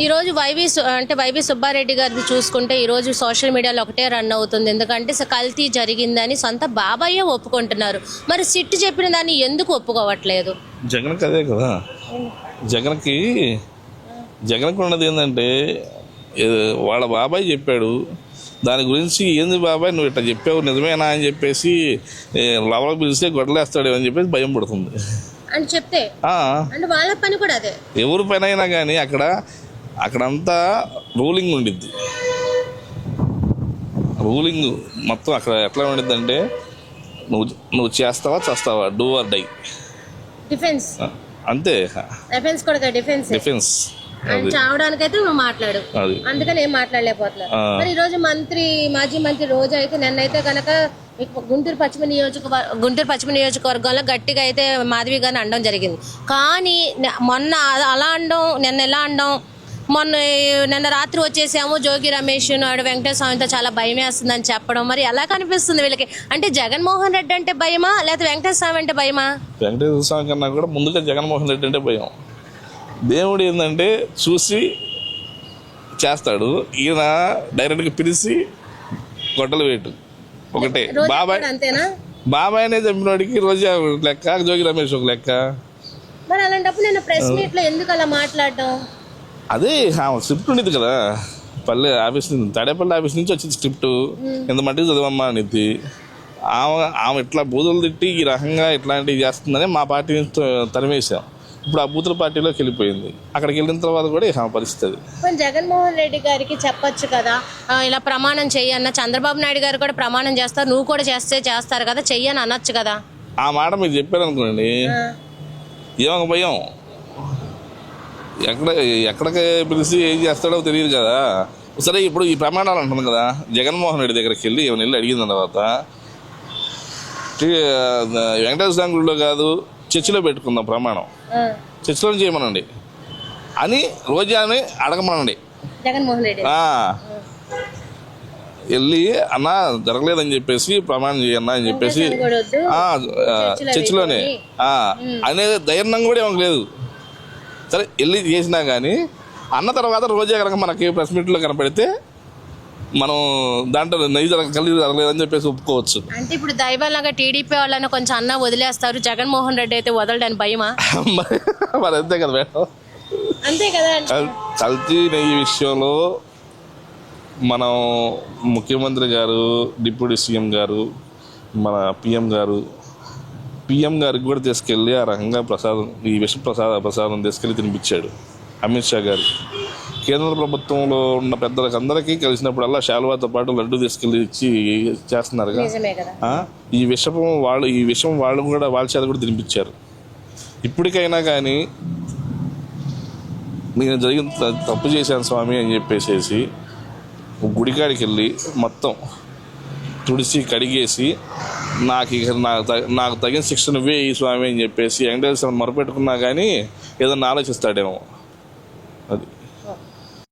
ఈరోజు వైవి సుబ్బారెడ్డి గారిది చూసుకుంటే ఈరోజు సోషల్ మీడియాలో ఒకటే రన్ అవుతుంది. ఎందుకంటే కల్తీ జరిగిందని సొంత బాబాయే ఒప్పుకుంటున్నారు. మరి సిట్ చెప్పిన దాన్ని ఎందుకు ఒప్పుకోవట్లేదు? జగన్కి అదే కదా, జగన్కి ఉన్నది ఏంటంటే వాళ్ళ బాబాయ్ చెప్పాడు, దాని గురించి ఏంది బాబాయ్ నువ్వు ఇట్లా చెప్పావు నిజమేనా అని చెప్పేసి లవలకు పిలిస్తే గొడవలేస్తాడు అని చెప్పేసి భయం పడుతుంది అని చెప్తే వాళ్ళ పని కూడా అదే. ఎవరి పని అయినా కానీ అక్కడంతా రూలింగ్ ఉండిద్ది. రూలింగ్ మొత్తం అక్కడ ఎట్లా ఉండిద్ది అంటే నువ్వు చేస్తావా చేస్తావా, డూ ఆర్ డై. డిఫెన్స్ అంతే, డిఫెన్స్ చావడానికైతే నువ్వు మాట్లాడు, అందుకని ఏం మాట్లాడలేకపోతున్నారు. మరి ఈ రోజు మాజీ మంత్రి రోజు అయితే నిన్నైతే కనుక గుంటూరు పశ్చిమ నియోజకవర్గంలో గట్టిగా అయితే మాధవి గారిని అనడం జరిగింది. కానీ మొన్న అలా అనడం, నిన్న ఎలా అనడం, నిన్న రాత్రి వచ్చేసాము జోగి రమేష్ నాయుడు వెంకటేశ్వర స్వామితో చాలా భయం వేస్తుందని చెప్పడం, మరి ఎలా కనిపిస్తుంది వీళ్ళకి? అంటే జగన్మోహన్ రెడ్డి అంటే భయమా లేకపోతే వెంకటేశ్వర స్వామి అంటే భయమా? వెంకటేశ్వర స్వామి కన్నా కూడా ముందుగా జగన్మోహన్ రెడ్డి అంటే భయం. దేవుడు ఏంటంటే చూసి చేస్తాడు, ఈయన డైరెక్ట్గా పిలిచి గొడ్డలు వేటు ఒకటే. బాబాయ్ అనే చంపినోడికి రోజా లెక్క, జోగి రమేష్ ఒక లెక్క. మరి అలాంటప్పుడు నేను ప్రెస్ మీట్ లో ఎందుకు అలా మాట్లాడడం? అదే స్క్రిప్ట్ ఉండేది కదా, తాడేపల్లి ఆఫీస్ నుంచి వచ్చింది స్క్రిప్ట్, ఎంత మట్టికి చదవమ్మా అనేది. ఆమె ఇట్లా బూతులు తిట్టి ఈ రకంగా ఇట్లాంటివి చేస్తుందని మా పార్టీ నుంచి తరిమేసాం. ఇప్పుడు ఆ బూతుల పార్టీలోకి వెళ్ళిపోయింది. అక్కడికి వెళ్ళిన తర్వాత కూడా పరిస్థితి. జగన్మోహన్ రెడ్డి గారికి చెప్పొచ్చు కదా, ఇలా ప్రమాణం చెయ్యన్న. చంద్రబాబు నాయుడు గారు కూడా ప్రమాణం చేస్తారు, నువ్వు కూడా చేస్తారు కదా, చెయ్యని అనొచ్చు కదా. ఆ మాట మీరు చెప్పారు అనుకోండి, ఏమొక భయం. ఎక్కడికి పిలిచి ఏం చేస్తాడో తెలియదు కదా. సరే ఇప్పుడు ఈ ప్రమాణాలు అంటున్నాను కదా, జగన్మోహన్ రెడ్డి దగ్గరికి వెళ్ళి ఏమైనా వెళ్ళి అడిగిన తర్వాత వెంకటేశ్వర స్వామి గుడిలో కాదు చర్చిలో పెట్టుకుందాం ప్రమాణం, చర్చిలో చేయమనండి అని రోజాని అడగమనండి. జగన్మోహన్ రెడ్డి వెళ్ళి అన్న జరగలేదని చెప్పేసి ప్రమాణం చేయన్నా అని చెప్పేసి చర్చిలోనే అనేది ధైర్యం కూడా ఏమో లేదు. సరే వెళ్ళి చేసినా కానీ అన్న తర్వాత రోజా కనుక మనకి ప్రెస్ మీట్లో కనపడితే మనం దాంట్లో కలిసి జరగలేదని చెప్పేసి ఒప్పుకోవచ్చు. అంటే ఇప్పుడు దైవాలంగా టీడీపీ వాళ్ళని కొంచెం అన్న వదిలేస్తారు, జగన్మోహన్ రెడ్డి అయితే వదలడానికి భయమా? మరి అంతే కదా మేడం, అంతే కదా. కల్తీ నెయ్యి విషయంలో మనం ముఖ్యమంత్రి గారు, డిప్యూటీ సీఎం గారు, మన పిఎం గారికి కూడా తీసుకెళ్ళి ఆ రకంగా ఈ విష ప్రసాదం తీసుకెళ్ళి తినిపించాడు అమిత్ షా గారు. కేంద్ర ప్రభుత్వంలో ఉన్న పెద్దలకు అందరికీ కలిసినప్పుడల్లా శాలువాతో పాటు లడ్డు తీసుకెళ్ళి ఇచ్చి చేస్తున్నారు. ఈ విషయం వాళ్ళు కూడా వాళ్ళ చేత కూడా తినిపించారు. ఇప్పటికైనా కానీ నేను జరిగిన తప్పు చేశాను స్వామి అని చెప్పేసి గుడికాడికి వెళ్ళి మొత్తం తుడిసి కడిగేసి నాకు తగిన శిక్ష నువ్వే ఈ స్వామి అని చెప్పేసి వెంకటేశ్వర మొరపెట్టుకున్నా కానీ ఏదన్నా ఆలోచిస్తాడేమో. అది